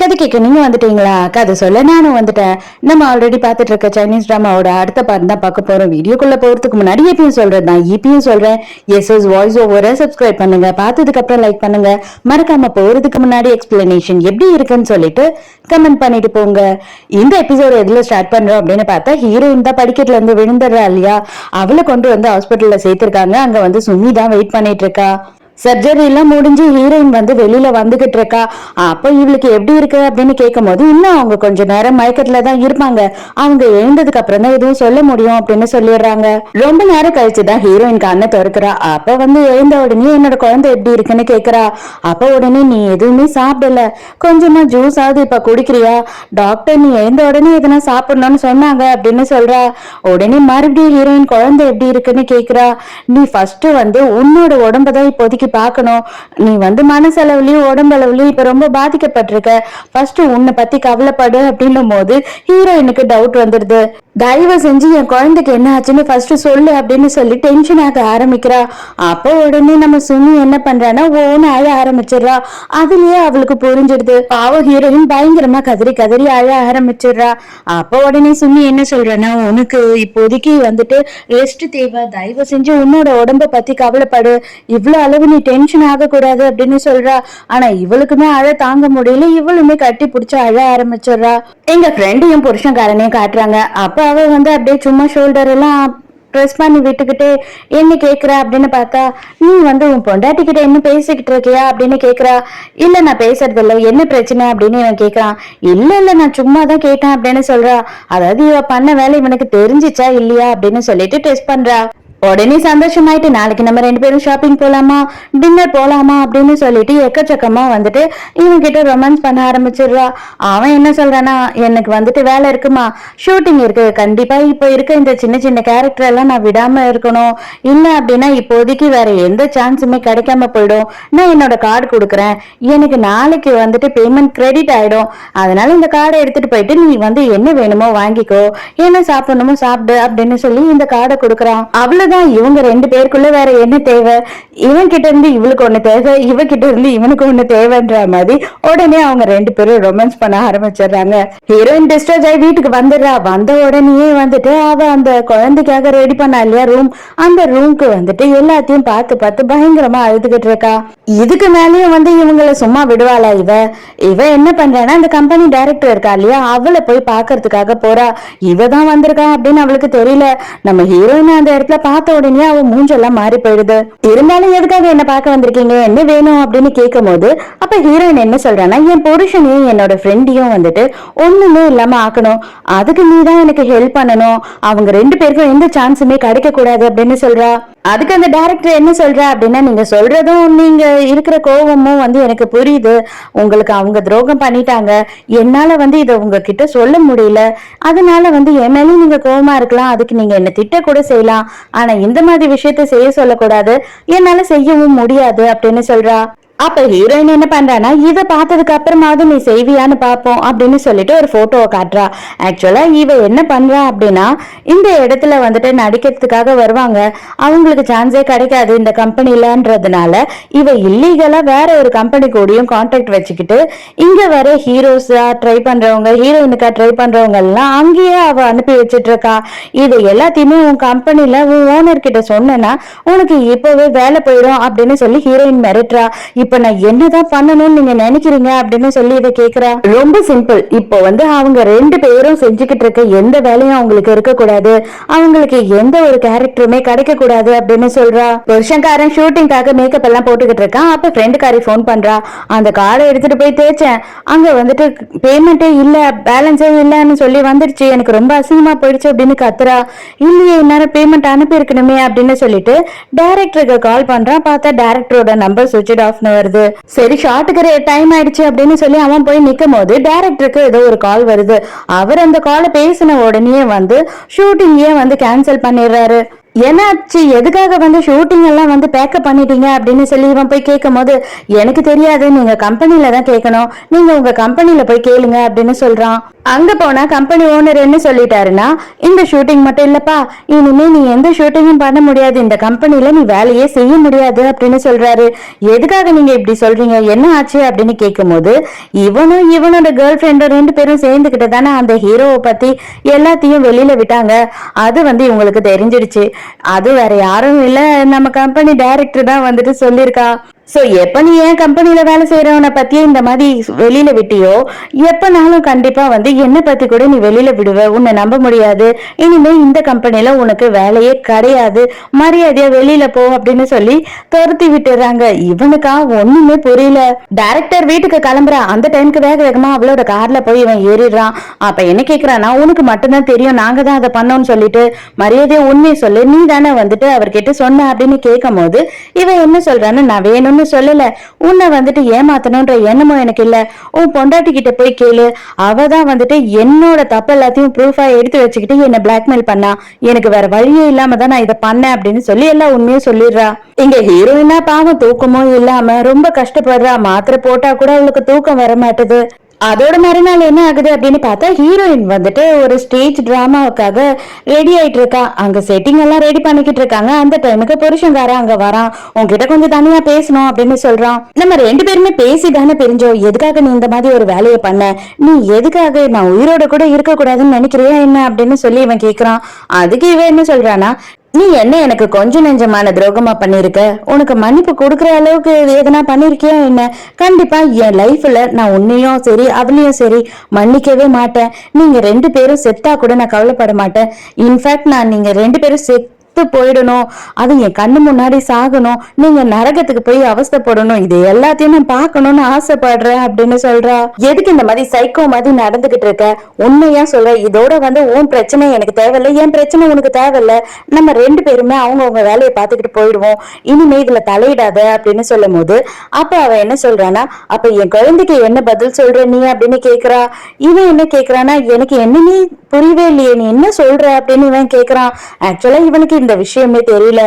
கதை கேட்க நீங்க வந்துட்டீங்களா? கதை சொல்ல நானும் வந்துட்டேன். நம்ம ஆல்ரெடி பார்த்துட்டு இருக்க சைனீஸ் டிராமாவோட அடுத்த பார்ட் தான் பார்க்க போறோம். வீடியோக்குள்ள போறதுக்கு முன்னாடி எப்பயும் சொல்றது தான் இப்பயும் சொல்றேன். எஸ் வாய்ஸ் ஓவரை சப்ஸ்கிரைப் பண்ணுங்க, பார்த்ததுக்கு அப்புறம் லைக் பண்ணுங்க. மறக்காம போறதுக்கு முன்னாடி எக்ஸ்பிளனேஷன் எப்படி இருக்குன்னு சொல்லிட்டு கமெண்ட் பண்ணிட்டு போங்க. இந்த எபிசோட் எதுல ஸ்டார்ட் பண்றோம் அப்படின்னு பார்த்தா, ஹீரோயின் தான் படிக்கட்டுல இருந்து விழுந்துடுறா இல்லையா, அவளை கொண்டு வந்து ஹாஸ்பிட்டல்ல சேர்த்திருக்காங்க. அங்க வந்து சுமி தான் வெயிட் பண்ணிட்டு இருக்கா. சர்ஜரி எல்லாம் முடிஞ்சு ஹீரோயின் வந்து வெளியில வந்துகிட்டு இருக்கா. அப்போ இவளுக்கு எப்படி இருக்கு அப்படின்னு கேட்கும் போது, இன்னும் அவங்க கொஞ்ச நேரம் மயக்கத்துல தான் இருப்பாங்க, அவங்க எழுந்ததுக்கு அப்புறம் தான் எதுவும் சொல்ல முடியும் அப்படின்னு சொல்லிடுறாங்க. ரொம்ப நேரம் கழிச்சுதான் ஹீரோயின் கண்ணை திறக்கிறா. அப்ப வந்து எழுந்த உடனே என்னோட குழந்தை எப்படி இருக்குன்னு கேக்குறா. அப்ப உடனே நீ எதுவுமே சாப்பிடல, கொஞ்சமா ஜூஸ் ஆகுது இப்ப குடிக்கிறியா, டாக்டர் நீ எழுந்த உடனே எதனா சாப்பிடணும்னு சொன்னாங்க அப்படின்னு சொல்றா. உடனே மறுபடியும் ஹீரோயின் குழந்தை எப்படி இருக்குன்னு கேக்குறா. நீ ஃபர்ஸ்ட் வந்து உன்னோட உடம்பதான் இப்போதைக்கு பார்க்கணும், நீ வந்து மனசளவுலயும் உடம்பளவுலயும் இப்ப ரொம்ப பாதிக்கப்பட்டிருக்க, ஃபர்ஸ்ட் உன்னை பத்தி கவலைப்படு அப்படின்னும் போது ஹீரோயினுக்கு டவுட் வந்துடுது. தயவு செஞ்சு என் குழந்தைக்கு என்ன ஆச்சுன்னு ஃபர்ஸ்ட் சொல்லு அப்படின்னு சொல்லி டென்ஷன் ஆக ஆரம்பிக்கிறா. அப்போ உடனே நம்ம சுமி என்ன பண்றான்னா ஓன்னு அழ ஆரம்பிச்சிடுறா. அதுலயே அவளுக்கு புரிஞ்சிடுது. பாவம் ஹீரோயின் பயங்கரமா கதறி கதறி அழ ஆரம்பிச்சிடுறா. அப்போ உடனே சுமி என்ன சொல்றேன்னா, உனக்கு இப்போதைக்கு வந்துட்டு ரெஸ்ட் தேவை, தயவு செஞ்சு உன்னோட உடம்ப பத்தி கவலைப்படு, இவ்வளவு அளவு நீ டென்ஷன் ஆக கூடாது அப்படின்னு சொல்றா. ஆனா இவளுக்குமே அழ தாங்க முடியல, இவளுமே கட்டி பிடிச்சு அழ ஆரம்பிச்சிடுறா. எங்க ஃப்ரெண்டையும் புருஷன்காரனையும் காட்டுறாங்க. அப்ப அவ வந்து அப்படியே சும்மா ஷோல்டர் எல்லாம் ப்ரெஸ் பண்ணி விட்டுக்கிட்டு என்ன கேக்குறா அப்படின்னு பார்த்தா, நீ வந்து உன் பொண்டாட்டி கிட்ட என்ன பேசிக்கிட்டு இருக்கியா அப்படின்னு கேக்குறா. இல்ல நான் பேசுறது இல்லை, என்ன பிரச்சனை அப்படின்னு இவன் கேக்குறான். இல்ல நான் சும்மா தான் கேட்டேன் அப்படின்னு சொல்றா. அதாவது இவ பண்ண வேலை இவனுக்கு தெரிஞ்சிச்சா இல்லையா அப்படின்னு சொல்லிட்டு டெஸ்ட் பண்றா. உடனே சந்தோஷமாயிட்டு நாளைக்கு நம்ம 2 பேரும் ஷாப்பிங் போலாமா, டின்னர் போலாமா அப்படின்னு சொல்லிட்டு எக்கச்சக்கமா வந்துட்டு இவன் கிட்ட ரொமான்ஸ் பண்ண ஆரம்பிச்சிடுறா. அவன் என்ன சொல்றானா, எனக்கு வந்துட்டு வேலை இருக்குமா, ஷூட்டிங் இருக்கு, கண்டிப்பா இப்போ இருக்க இந்த சின்ன சின்ன கேரக்டர் எல்லாம் நான் விடாம இருக்கணும், இல்ல அப்படின்னா இப்போதைக்கு வேற எந்த சான்ஸுமே கிடைக்காம போயிடும், நான் என்னோட கார்டு கொடுக்குறேன், எனக்கு நாளைக்கு வந்துட்டு பேமெண்ட் கிரெடிட் ஆயிடும், அதனால இந்த கார்டை எடுத்துட்டு போயிட்டு நீ வந்து என்ன வேணுமோ வாங்கிக்கோ, என்ன சாப்பிடணுமோ சாப்பிடு அப்படின்னு சொல்லி இந்த கார்டை கொடுக்குறான். அவ்வளவு இவங்க 2 பேருக்குள்ள வேற என்ன தேவை, இவன் கிட்ட இருந்து இவளுக்கு ஒண்ணு தேவை, இவ கிட்ட இருந்து இவனுக்கு ஒண்ணு தேவைன்ற மாதிரி உடனே அவங்க 2 பேரும் ரொமான்ஸ் பண்ண ஆரம்பிச்சிடுறாங்க. ஹீரோயின் டிஸ்சார்ஜ் ஆகி வீட்டுக்கு வந்துடுறா. வந்த உடனே வந்துட்டு அவ அந்த குழந்தைக்காக ரெடி பண்ணா இல்லையா ரூம், அந்த ரூம்க்கு வந்துட்டு எல்லாத்தையும் பார்த்து பார்த்து பயங்கரமா அழுதுகிட்டு இருக்கா. இதுக்கு மேலேயும் வந்து இவங்களை சும்மா விடுவாளா இவ என்ன பண்றான்னா, அந்த கம்பெனி டைரக்டர் இருக்கா இல்லையா, அவளை போய் பாக்குறதுக்காக போறா. இவதான் வந்திருக்கா அப்படின்னு அவளுக்கு தெரியல. நம்ம ஹீரோயின் அந்த இடத்துல பார்த்த உடனே அவ மூஞ்செல்லாம் மாறி போயிடுது. இருந்தாலும் எதுக்காக என்ன பார்க்க வந்திருக்கீங்க, என்ன வேணும் அப்படின்னு கேட்கும் போது அப்ப ஹீரோயின் என்ன சொல்றான்னா, என் புருஷனையும் என்னோட ஃப்ரெண்டையும் வந்துட்டு ஒண்ணுமே இல்லாம ஆக்கணும், அதுக்கு நீ தான் எனக்கு ஹெல்ப் பண்ணணும், அவங்க 2 பேருக்கும் எந்த சான்ஸுமே கிடைக்க கூடாது அப்படின்னு சொல்றா. அதுக்கு அந்த டைரக்டர் என்ன சொல்றா அப்படின்னா, நீங்க சொல்றதும் நீங்க இருக்கிற கோபமும் வந்து எனக்கு புரியுது, உங்களுக்கு அவங்க துரோகம் பண்ணிட்டாங்க, என்னால வந்து இதை உங்ககிட்ட சொல்ல முடியல, அதனால வந்து என் மேலேயும் நீங்க கோபமா இருக்கலாம், அதுக்கு நீங்க என்ன திட்ட கூட செய்யலாம், ஆனா இந்த மாதிரி விஷயத்த செய்ய சொல்லக்கூடாது, என்னால செய்யவும் முடியாது அப்படின்னு சொல்றா. அப்ப ஹீரோயின் என்ன பண்றானா, இதை பார்த்ததுக்கு அப்புறமாவது நீ செய்வியான்னு பாப்போம் அப்படின்னு சொல்லிட்டு ஒரு போட்டோவை காட்டுறா. ஆக்சுவலா இவ என்ன பண்றா அப்படின்னா, இந்த இடத்துல வந்துட்டு நடிக்கிறதுக்காக வருவாங்க, அவங்களுக்கு சான்ஸே கிடைக்காது இந்த கம்பெனிலன்றதுனால இவ இல்லீகலா வேற ஒரு கம்பெனி கூடயும் கான்டாக்ட் வச்சுக்கிட்டு இங்க வர ஹீரோஸா ட்ரை பண்றவங்க, ஹீரோயினுக்கா ட்ரை பண்றவங்க எல்லாம் அங்கேயே அவ அனுப்பி வச்சிட்டு இருக்கா. இது எல்லாத்தையுமே உன் கம்பெனில உன் ஓனர் கிட்ட சொன்னா உனக்கு இப்பவே வேலை போயிடும் அப்படின்னு சொல்லி ஹீரோயின் மிரட்டுறா. இப்ப நான் என்னதான் பண்ணணும்னு நீங்க நினைக்கிறீங்க அப்படின்னு சொல்லி இதை கேக்குறா. ரொம்ப சிம்பிள், இப்போ வந்து அவங்க 2 பேரும் செஞ்சுக்கிட்டு இருக்க எந்த வேலையும் அவங்களுக்கு இருக்க கூடாது, அவங்களுக்கு எந்த ஒரு கேரக்டருமே கிடைக்க கூடாது அப்படின்னு சொல்றா. புருஷன்காரன் ஷூட்டிங்காக மேக்கப் எல்லாம் போட்டுக்கிட்டு இருக்கான். அப்ப ஃப்ரெண்டுக்காரி போன் பண்றா. அந்த கார்டை எடுத்துட்டு போய் தேய்ச்சேன், அங்க வந்துட்டு பேமெண்டே இல்ல, பேலன்ஸே இல்லன்னு சொல்லி வந்துருச்சு, எனக்கு ரொம்ப அசிங்கமா போயிடுச்சு அப்படின்னு கத்துறா. இல்லையே இந்நேரம் பேமெண்ட் அனுப்பி இருக்கணுமே அப்படின்னு சொல்லிட்டு டைரக்டருக்கு கால் பண்றான். பார்த்தா டைரக்டரோட நம்பர் சுவிட்ச் ஆஃப் வருது. சரி ஷாட்டுக்கு டைம் ஆயிடுச்சு அப்படின்னு சொல்லி அவன் போய் நிக்கும் போது டைரக்டருக்கு ஏதோ ஒரு கால் வருது. அவர் அந்த காலை பேசின உடனே வந்து ஷூட்டிங்கே வந்து கேன்சல் பண்ணிடுறாரு. என்னாச்சு, எதுக்காக வந்து ஷூட்டிங் எல்லாம் வந்து பேக்கப் பண்ணிட்டீங்க அப்படின்னு சொல்லி இவன் போய் கேட்கும் போது, எனக்கு தெரியாது, நீங்க கம்பெனில தான் கேட்கணும், நீங்க உங்க கம்பெனில போய் கேளுங்க அப்படின்னு சொல்றான். அங்க போனா கம்பெனி ஓனர் என்ன சொல்லிட்டாருன்னா, இந்த ஷூட்டிங் மட்டும் இல்லப்பா, இனிமே நீ எந்த ஷூட்டிங்கும் பண்ண முடியாது, இந்த கம்பெனில நீ வேலையே செய்ய முடியாது அப்படின்னு சொல்றாரு. எதுக்காக நீங்க இப்படி சொல்றீங்க, என்ன ஆச்சு அப்படின்னு கேட்கும் போது, இவனும் இவனோட கேர்ள் ஃப்ரெண்டும் 2 பேரும் சேர்ந்துகிட்டு தானே அந்த ஹீரோவை பத்தி எல்லாத்தையும் வெளியில விட்டாங்க. அது வந்து இவங்களுக்கு தெரிஞ்சிடுச்சு. அது வேற யாரும் இல்ல, நம்ம கம்பெனி டைரக்டர் தான் வந்துட்டு சொல்லியிருக்கா. சோ எப்ப நீ ஏன் கம்பெனில வேலை செய்யறவனை பத்தியே இந்த மாதிரி வெளியில விட்டியோ, எப்பனாலும் கண்டிப்பா வந்து என்ன பத்தி கூட நீ வெளியில விடுவ, உன்னை நம்ப முடியாது, இனிமே இந்த கம்பெனில உனக்கு வேலையே கிடையாது, மரியாதையா வெளியில போ அப்படின்னு சொல்லி துரத்தி விட்டுறாங்க. இவனுக்கா ஒண்ணுமே புரியல. டைரக்டர் வீட்டுக்கு கிளம்புற அந்த டைமுக்கு வேக வேகமா அவளோட கார்ல போய் இவன் ஏறிடுறான். அப்ப என்ன கேக்குறான்னா, உனக்கு மட்டும்தான் தெரியும், நாங்க தான் அதை பண்ணோம்னு சொல்லிட்டு மரியாதையா உண்மையை சொல்லு, நீ தானே வந்துட்டு அவர்கிட்ட சொன்ன அப்படின்னு கேட்கும் போது இவன் என்ன சொல்றான்னு, நான் வேணும்னு சொல்லல, உன்னை வந்துட்டு ஏமாத்தணும்ன்ற எண்ணமும் எனக்கு இல்ல, உன் பொண்டாட்டி கிட்ட போய் கேளு, அவதான் வந்துட்டு என்னோட தப்பு எல்லாத்தையும் ப்ரூஃபா எடுத்து வச்சுக்கிட்டு என்ன பிளாக்மெயில் பண்ணா, எனக்கு வேற வழியே இல்லாம தான் நான் இதை பண்ணேன் அப்படின்னு சொல்லி எல்லாம் உண்மையும் சொல்லிடுறா. இங்க ஹீரோயினா பாவம் தூக்கமும் இல்லாம ரொம்ப கஷ்டப்படுறா. மாத்திரை போட்டா கூட அவளுக்கு தூக்கம் வர மாட்டுது. அதோட மறுநாள் என்ன ஆகுது அப்படின்னு பார்த்தா, ஹீரோயின் வந்துட்டு ஒரு ஸ்டேஜ் டிராமாவுக்காக ரெடி ஆயிட்டு இருக்கா. அங்க செட்டிங் எல்லாம் ரெடி பண்ணிக்கிட்டு இருக்காங்க. அந்த டைமுக்கு புருஷங்காரன் அங்க வரான். உன்கிட்ட கொஞ்சம் தனியா பேசணும் அப்படின்னு சொல்றான். நம்ம 2 பேருமே பேசி தானே பிரிஞ்சோம், எதுக்காக நீ இந்த மாதிரி ஒரு வேலையை பண்ண, நீ எதுக்காக நான் உயிரோட கூட இருக்க கூடாதுன்னு நினைக்கிறியா என்ன அப்படின்னு சொல்லி இவன் கேக்குறான். அதுக்கு இவன் என்ன சொல்றானா, நீ என்ன எனக்கு கொஞ்சம் நெஞ்சமான துரோகமா பண்ணிருக்க, உனக்கு மன்னிப்பு கொடுக்கற அளவுக்கு எதனா பண்ணிருக்கியா என்ன, கண்டிப்பா என் லைஃப்ல நான் உன்னையும் சரி அவளையும் சரி மன்னிக்கவே மாட்டேன், நீங்க 2 பேரும் செத்தா கூட நான் கவலைப்பட மாட்டேன், இன்ஃபேக்ட் நான் நீங்க 2 பேரும் போயிடணும், அது என் கண்ணு முன்னாடி சாகணும், நீங்க நரகத்துக்கு போய் அவஸ்தைப்படணும், இது எல்லாத்தையும் நான் பார்க்கணும்னு ஆசைப்படுறேன் அப்படின்னு சொல்றா. எதுக்கு இந்த மாதிரி சைக்கோ மாதிரி நடந்துகிட்டு இருக்க, உண்மையா சொல்ற, இதோட வந்து உன் பிரச்சனை எனக்கு தேவையில்லை, என் பிரச்சனை உனக்கு தேவையில்லை, நம்ம 2 பேருமே அவங்கவுங்க வேலையை பார்த்துக்கிட்டு போயிடுவோம், இனிமே இதுல தலையிடாத அப்படின்னு சொல்லும் போது அப்ப அவ என்ன சொல்றானா, அப்ப என் குழந்தைக்கு என்ன பதில் சொல்ற நீ அப்படின்னு கேக்குறா. இவன் என்ன கேக்குறானா, எனக்கு என்ன நீ புரியவே இல்லையே, நீ என்ன சொல்ற அப்படின்னு இவன் கேக்குறான். ஆக்சுவலா இவனுக்கு இந்த விஷயமே தெரியல,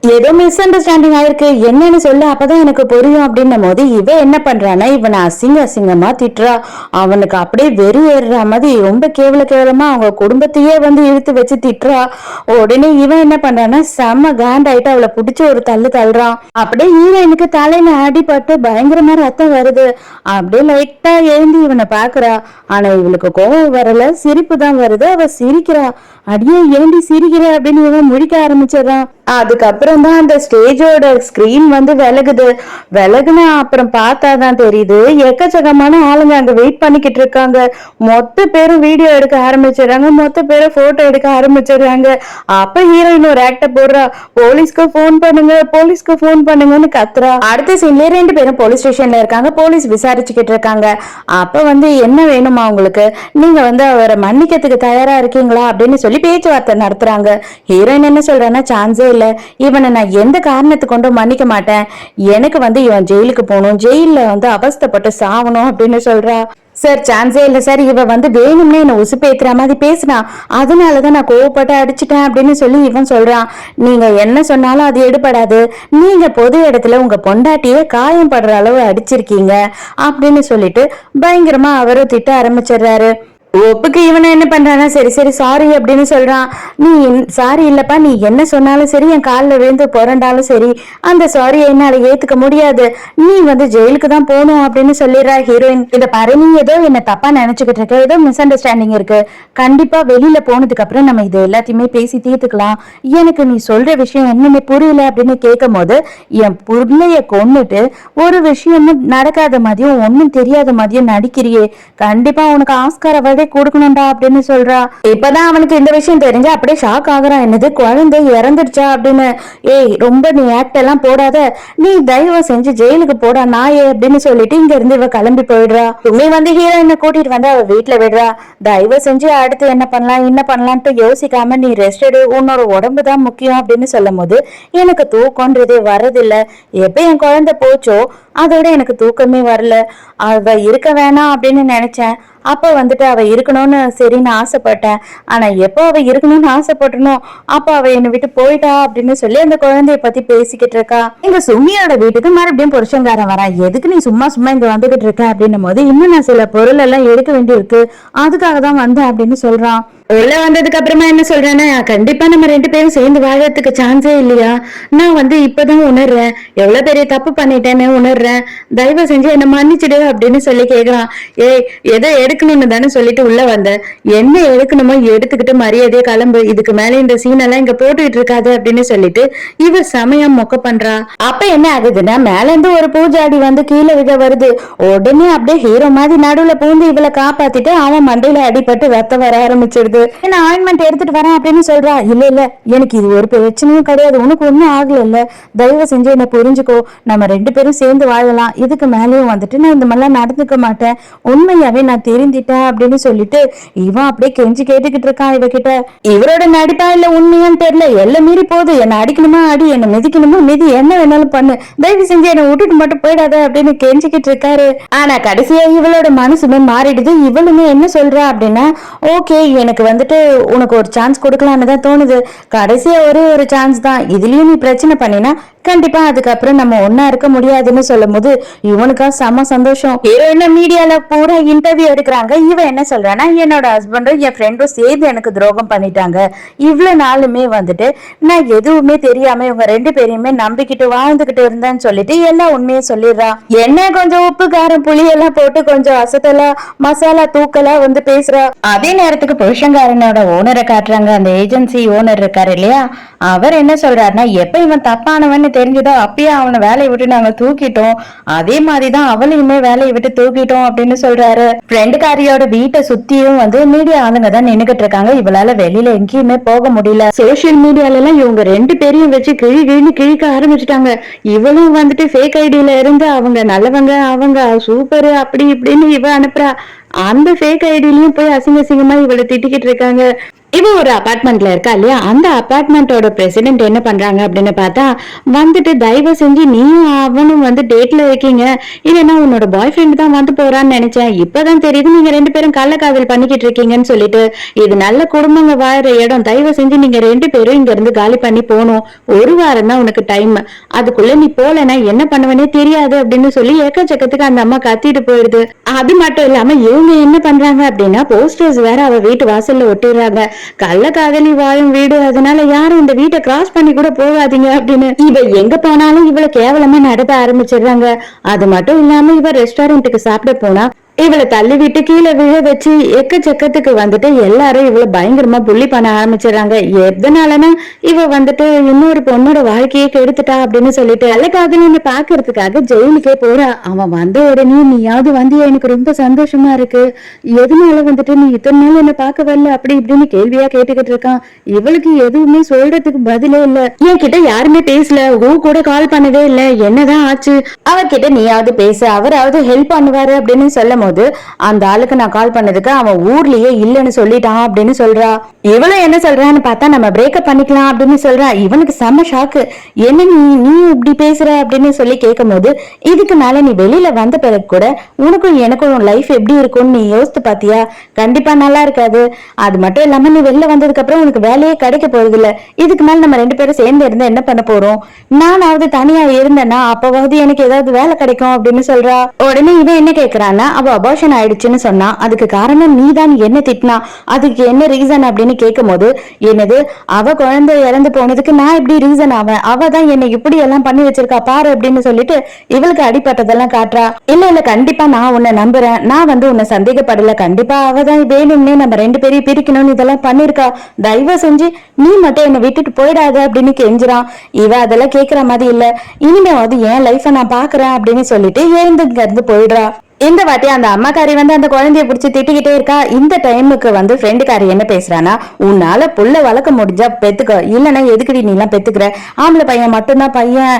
ஏதோ மிஸ் அண்டர்ஸ்டாண்டிங் ஆயிருக்கு, என்னன்னு சொல்ல அப்பதான் எனக்கு புரியும் அப்படின்னும் போது இவ என்ன பண்றானா, இவனை அசிங்கமா திட்டுறா. அவனுக்கு அப்படியே வெறி ஏறுற மாதிரி ரொம்ப கேவலமா அவங்க குடும்பத்தையே வந்து இழுத்து வச்சு திட்டுறா. உடனே இவன் என்ன பண்றானா, செம்ம காண்ட் ஆயிட்டு அவளை பிடிச்சு ஒரு தள்ளுறான். அப்படியே ஹீரோயினுக்கு தலையில அடிபட்டு பயங்கரமா ரத்தம் வருது. அப்படியே லைட்டா எழுந்து இவனை பாக்குறா. ஆனா இவளுக்கு கோவம் வரல, சிரிப்பு தான் வருது. அவ சிரிக்கிறா. அடியே ஏண்டி சிரிக்கிற அப்படின்னு இவன் முடிக்க ஆரம்பிச்சிடறான். அதுக்கப்புறம் தான் அந்த ஸ்டேஜோட ஸ்கிரீன் வந்து விலகுனா அப்புறம் பார்த்தாதான் தெரியுது, எக்கச்சக்கமான ஆளுங்க அங்க வெயிட் பண்ணிக்கிட்டு இருக்காங்க. மொத்த பேரும் வீடியோ எடுக்க ஆரம்பிச்சிடுறாங்க, மொத்த பேரும் போட்டோ எடுக்க ஆரம்பிச்சிடுறாங்க. அப்ப ஹீரோயின் ஒரு ஆக்ட போடுறா, போலீஸ்க்கு போன் பண்ணுங்க, போலீஸ்க்கு போன் பண்ணுங்கன்னு கத்துறா. அடுத்த சீன்ல 2 பேரும் போலீஸ் ஸ்டேஷன்ல இருக்காங்க, போலீஸ் விசாரிச்சுக்கிட்டு இருக்காங்க. அப்ப வந்து என்ன வேணுமா உங்களுக்கு, நீங்க வந்து அவரை மன்னிக்கிறதுக்கு தயாரா இருக்கீங்களா அப்படின்னு சொல்லி பேச்சுவார்த்தை நடத்துறாங்க. ஹீரோயின் என்ன சொல்றான்னா, சான்ஸே இல்ல, இவனை நான் எந்த காரணத்தை கொண்டும் மன்னிக்க மாட்டேன், எனக்கு வந்து இவன் ஜெயிலுக்கு போகணும், ஜெயில வந்து அவஸ்தைப்பட்டு சாவணும் அப்படின்னு சொல்றா. சார் சான்ஸே இல்ல சார், இவ வந்து வேணும்னே என்ன உசுப்பேத்துற மாதிரி பேசினா, அதனாலதான் நான் கோவப்பட்டு அடிச்சுட்டேன் அப்படின்னு சொல்லி இவன் சொல்றான். நீங்க என்ன சொன்னாலும் அது எடுபடாது, நீங்க பொது இடத்துல உங்க பொண்டாட்டியே காயம் படுற அளவு அடிச்சிருக்கீங்க அப்படின்னு சொல்லிட்டு பயங்கரமா அவரும் திட்ட ஆரம்பிச்சிடுறாரு. ஒப்புக்கு இவனை என்ன பண்றானா, சரி சரி சாரி அப்படின்னு சொல்றான். நீ சாரி இல்லப்பா, நீ என்ன சொன்னாலும் சரி, என் காலில் விழுந்து புரண்டாலும் சரி, அந்த சாரியை என்னால ஏத்துக்க முடியாது, நீ வந்து ஜெயிலுக்கு தான் போகணும் அப்படின்னு சொல்லிடுறா ஹீரோயின். இத பாரு, நீ ஏதோ என்ன தப்பா நினைச்சுக்கிட்டு இருக்க, ஏதோ மிஸ் அண்டர்ஸ்டாண்டிங் இருக்கு, கண்டிப்பா வெளியில போனதுக்கு அப்புறம் நம்ம இது எல்லாத்தையுமே பேசி தீர்த்துக்கலாம், எனக்கு நீ சொல்ற விஷயம் என்னன்னு புரியல அப்படின்னு கேட்கும் போது, என் புள்ளைய கொன்னுட்டு ஒரு விஷயமும் நடக்காத மாதிரியும் ஒன்னும் தெரியாத மாதிரியும் நடிக்கிறியே, கண்டிப்பா உனக்கு ஆஸ்கார கொடுக்கணும்டா அப்படின்னு சொல்றா. இப்பதான் அவனுக்கு இந்த விஷயம் தெரிஞ்சு அப்படியே ஷாக் ஆகுறான். என்னது, குழந்தை இறந்துடுச்சா அப்படின்னு. ஏய், ரொம்ப நீ ஆக்ட் எல்லாம் போடாத, நீ தயவு செஞ்சு ஜெயிலுக்கு போடா நாயே அப்படின்னு சொல்லிட்டு இங்க இருந்து இவ கிளம்பி போயிடுறா. துணி வந்து ஹீரோயினை கூட்டிட்டு வந்து அவ வீட்டுல விடுறா. தயவு செஞ்சு அடுத்து என்ன பண்ணலான்ட்டு யோசிக்காம நீ ரெஸ்ட் எடு, உன்னோட உடம்பு தான் முக்கியம் அப்படின்னு சொல்லும் போது, எனக்கு தூக்கம்ன்றதே வரதில்ல, எப்ப என் குழந்தை போச்சோ அதோட எனக்கு தூக்கமே வரல, அவ இருக்க வேணாம் அப்படின்னு நினைச்சேன், அப்ப வந்துட்டு அவ இருக்கணும்னு சரின்னு ஆசைப்பட்டேன். ஆனா எப்போ அவ இருக்கணும்னு ஆசைப்பட்டனோ அப்ப அவ என்னை விட்டு போயிட்டா அப்படின்னு சொல்லி அந்த குழந்தைய பத்தி பேசிக்கிட்டு இருக்கா. எங்க சுமியோட வீட்டுக்கு மறுபடியும் புருஷங்காரன் வரா. எதுக்கு நீ சும்மா சும்மா இங்க வந்துகிட்டு இருக்க அப்படின்னும் போது, இன்னும் நான் சில பொருள் எல்லாம் எடுக்க வேண்டியிருக்கு, அதுக்காக தான் வந்தேன் அப்படின்னு சொல்றான். உள்ள வந்ததுக்கு அப்புறமா என்ன சொல்றேன்னா, கண்டிப்பா நம்ம 2 பேரும் சேர்ந்து வாழறதுக்கு சான்ஸே இல்லையா, நான் வந்து இப்பதான் உணர்றேன், எவ்வளவு பெரிய தப்பு பண்ணிட்டேன்னு உணர்றேன், தயவு செஞ்சு என்ன மன்னிச்சிடு அப்படின்னு சொல்லி கேக்குறான். ஏய், எதை எடுக்கணும்னு தானே சொல்லிட்டு உள்ள வந்த, என்ன எடுக்கணுமோ எடுத்துக்கிட்டு மரியாதையா கிளம்பு, இதுக்கு மேல இந்த சீன் எல்லாம் இங்க போட்டுக்கிட்டு இருக்காது அப்படின்னு சொல்லிட்டு இவர் சமயம் மொக்க பண்றா. அப்ப என்ன ஆகுதுன்னா, மேல இருந்து ஒரு பூஜாடி வந்து கீழே விழ வருது. உடனே அப்படியே ஹீரோ மாதிரி நடுவுல பூந்து இவளை காப்பாத்திட்டு அவன் மண்டையில அடிபட்டு ரத்தம் வர ஆரம்பிச்சிருது. என்ன ஆயின்மெண்ட் எடுத்துட்டு வரேன் அப்படின்னு சொல்றா. இல்ல இல்ல, எனக்கு இது ஒரு பிரச்சனையும் கிடையாது, உனக்கு ஒண்ணும் ஆகல இல்ல, தயவு செஞ்சு என்ன புரிஞ்சுக்கோ, நம்ம 2 பேரும் சேர்ந்து வாழலாம், இதுக்கு மேலேயும் வந்துட்டு நான் இந்த மாதிரிலாம் நடந்துக்க மாட்டேன், உண்மையாவே நான் தெரிஞ்சிட்டேன் அப்படின்னு சொல்லிட்டு இவன் அப்படியே கெஞ்சி கேட்டுக்கிட்டு இருக்கான் இவகிட்ட. இவரோட நடிப்பா இல்ல உண்மையான்னு தெரியல, எல்லாம் மீறி போகுது, என்ன அடிக்கணுமா அடி, என்ன மிதிக்கணுமா மிதி, என்ன வேணாலும் பண்ணு, தயவு செஞ்சு என்ன விட்டுட்டு மட்டும் போயிடாத அப்படின்னு கெஞ்சிக்கிட்டு இருக்காரு. ஆனா கடைசியா இவளோட மனசுமே மாறிடுது. இவளுமே என்ன சொல்றா அப்படின்னா, ஓகே எனக்கு வந்துட்டு உனக்கு ஒரு சான்ஸ் கொடுக்கலான்னு தான் தோணுது, கடைசியா ஒரே ஒரு சான்ஸ் தான், இதுலயும் நீ பிரச்சனை பண்ணினா கண்டிப்பா அதுக்கப்புறம் நம்ம ஒன்னா இருக்க முடியாதுன்னு சொல்லும் போது இவனுக்கா செம சந்தோஷம். ஹீரோயின மீடியால பூரா இன்டர்வியூ எடுக்கிறாங்க. இவன் என்ன சொல்றான்னா, என்னோட ஹஸ்பண்டும் என் ஃப்ரெண்டும் சேர்ந்து எனக்கு துரோகம் பண்ணிட்டாங்க, இவ்வளவு நாளுமே வந்துட்டு நான் எதுவுமே தெரியாம இவங்க 2 பேரையுமே நம்பிக்கிட்டு வாழ்ந்துகிட்டு இருந்தேன்னு சொல்லிட்டு எல்லா உண்மையை சொல்லிடுறா. என்ன கொஞ்சம் உப்பு காரம் புளி எல்லாம் போட்டு கொஞ்சம் அசத்தலா மசாலா தூக்கலா வந்து பேசுறா. அதே நேரத்துக்கு புருஷங்காரனோட ஓனரை காட்டுறாங்க. அந்த ஏஜென்சி ஓனர் இருக்காரு இல்லையா, அவர் என்ன சொல்றாருன்னா, எப்ப இவன் தப்பானவன் தெரிஞ்சதோ அப்பயே அவனை வேலையை விட்டு நாங்க தூக்கிட்டோம், அதே மாதிரிதான் அவளையுமே வேலையை விட்டு தூக்கிட்டோம் அப்படின்னு சொல்றாரு. ஃப்ரெண்டுக்காரியோட வீட்டை சுத்தியும் வந்து மீடியா ஆளுங்க தான் நின்னுகிட்டு இருக்காங்க. இவளால வெளியில எங்கேயுமே போக முடியல. சோசியல் மீடியால எல்லாம் இவங்க 2 பேரையும் வச்சு கிழின்னு கிழிக்க ஆரம்பிச்சுட்டாங்க. இவளும் வந்துட்டு ஃபேக் ஐடியில இருந்து அவங்க நல்லவங்க, அவங்க சூப்பர் அப்படி இப்படின்னு இவ அனுப்புறா. அந்த ஃபேக் ஐடியிலயும் போய் அசிங்க அசிங்கமா இவளை திட்டிக்கிட்டு இருக்காங்க. இவ ஒரு அபார்ட்மெண்ட்ல இருக்கா இல்லையா, அந்த அபார்ட்மெண்டோட பிரசிடென்ட் என்ன பண்றாங்க அப்படின்னு பார்த்தா, வந்துட்டு தயவு செஞ்சு நீயும் அவனும் வந்து டேட்ல இருக்கீங்க, இல்லைன்னா உன்னோட பாய் ஃப்ரெண்ட் தான் வந்து போறான்னு நினைச்சேன், இப்பதான் தெரியுது நீங்க 2 பேரும் கள்ளக்காதல் பண்ணிக்கிட்டு இருக்கீங்கன்னு சொல்லிட்டு, இது நல்ல குடும்பங்க வாழற இடம், தயவு செஞ்சு நீங்க 2 பேரும் இங்க இருந்து காலி பண்ணி போகணும், ஒரு வாரம் தான் உனக்கு டைம், அதுக்குள்ள நீ போலன்னா என்ன பண்ணுவனே தெரியாது அப்படின்னு சொல்லி எக்கச்சக்கத்துக்கு அந்த அம்மா கத்திட்டு போயிடுது. அது மட்டும் இல்லாம இவங்க என்ன பண்றாங்க அப்படின்னா, போஸ்டர்ஸ் வேற அவ வீட்டு வாசல்ல ஒட்டிடுறாங்க. கள்ள காதலி வாழும் வீடு, அதனால யாரும் இந்த வீட்டை கிராஸ் பண்ணி கூட போகாதீங்க அப்படின்னு. இவ எங்க போனாலும் இவளை கேவலமா நடத்த ஆரம்பிச்சிடுறாங்க. அது மட்டும் இல்லாம இவ ரெஸ்டாரண்ட்டுக்கு சாப்பிட போனா இவளை தள்ளி விட்டு கீழே விழ வச்சு எக்கச்சக்கத்துக்கு வந்துட்டு எல்லாரும் இவளை பயங்கரமா புள்ளி பண்ண ஆரம்பிச்சிடறாங்க. எதனாலன்னா இவ வந்துட்டு இன்னொரு பொண்ணோட வாழ்க்கையே கெடுத்துட்டா அப்படின்னு சொல்லிட்டு கள்ளக்காதலின்னு பாக்குறதுக்காக ஜெயிலுக்கே போறா. அவன் வந்த உடனே நீயாவது வந்தியா, எனக்கு ரொம்ப சந்தோஷமா இருக்கு, எதனால வந்துட்டு நீ இத்தனை நாள் என்ன பார்க்க வரல அப்படி இப்படின்னு கேள்வியா கேட்டுக்கிட்டு இருக்கான். இவளுக்கு எதுவுமே சொல்றதுக்கு பதிலே இல்ல. என்கிட்ட யாருமே பேசல, ஊ கூட கால் பண்ணவே இல்ல, என்னதான் ஆச்சு, அவர்கிட்ட நீயாவது பேச, அவராவது ஹெல்ப் பண்ணுவாரு அப்படின்னு சொல்லும் போது அந்த ஆளுக்கு நான் கால் பண்ணதுக்கு அவன் ஊர்லயே இல்லன்னு சொல்லிட்டான் அப்படின்னு சொல்றா. இவளும் என்ன சொல்றான்னு பார்த்தா, நம்ம பிரேக்கப் பண்ணிக்கலாம் அப்படின்னு சொல்றா. இவனுக்கு செம்ம ஷாக்கு. என்ன நீ இப்படி பேசுற அப்படின்னு சொல்லி கேட்கும் போது, இதுக்கு மேல நீ வெளியில வந்த பிறகு கூட உனக்கும் எனக்கும் லைஃப் எப்படி இருக்கும்னு நீ யோசித்து பாத்தியா, கண்டிப்பா நல்லா இருக்காது, அது மட்டும் இல்லாம நீ வெளில வந்ததுக்கு அப்புறம் உனக்கு வேலையே கிடைக்க போறது இல்ல, இதுக்கு மேல நம்ம 2 பேரும் சேர்ந்து இருந்தா என்ன பண்ண போறோம், நானாவது தனியா இருந்தேன்னா அப்பவாவது எனக்கு ஏதாவது வேலை கிடைக்கும் அப்படின்னு சொல்றா. உடனே இவன் என்ன கேக்குறான்னா, அவ அபார்ஷன் ஆயிடுச்சுன்னு சொன்னா அதுக்கு காரணம் நீ தான் என்ன திட்டினா, அதுக்கு என்ன ரீசன் அப்படின்னு கேட்கும் போது, என்னது அவ குழந்தை இறந்து போனதுக்கு நான் எப்படி ரீசன் ஆவேன், அவ தான் என்னை இப்படி எல்லாம் பண்ணி வச்சிருக்கா பாரு அப்படின்னு சொல்லிட்டு இவளுக்கு அடிப்பட்டதெல்லாம் காட்டுறா. இல்ல கண்டிப்பா நான் உன்னை நம்புறேன், நான் வந்து உன்னை சந்தேகப்படல, கண்டிப்பா அவதான் வேணும்னே நம்ம 2 பேரையும் பிரிக்கணும்னு இதெல்லாம் பண்ணிருக்கா, தயவு செஞ்சு நீ மட்டும் என்னை விட்டுட்டு போயிடாத அப்படின்னு கெஞ்சுறான். இவ அதெல்லாம் கேக்குற மாதிரி இல்ல, இனிமேவாது என் லைஃப நான் பாக்குறேன் அப்படின்னு சொல்லிட்டு எழுந்து இங்க இருந்து போயிடுறா. இந்த வாட்டி அந்த அம்மாக்காரி வந்து அந்த குழந்தைய பிடிச்சி திட்டிக்கிட்டே இருக்கா. இந்த டைமுக்கு வந்து ஃப்ரெண்டுக்காரி என்ன பேசுறானா, உன்னால புள்ள வளர்க்க முடிஞ்சா பெத்துக்க, இல்லன்னா எதுக்கடி நீ எல்லாம் பெத்துக்கிற, ஆம்பளை பையன் மட்டும்தான் பையன்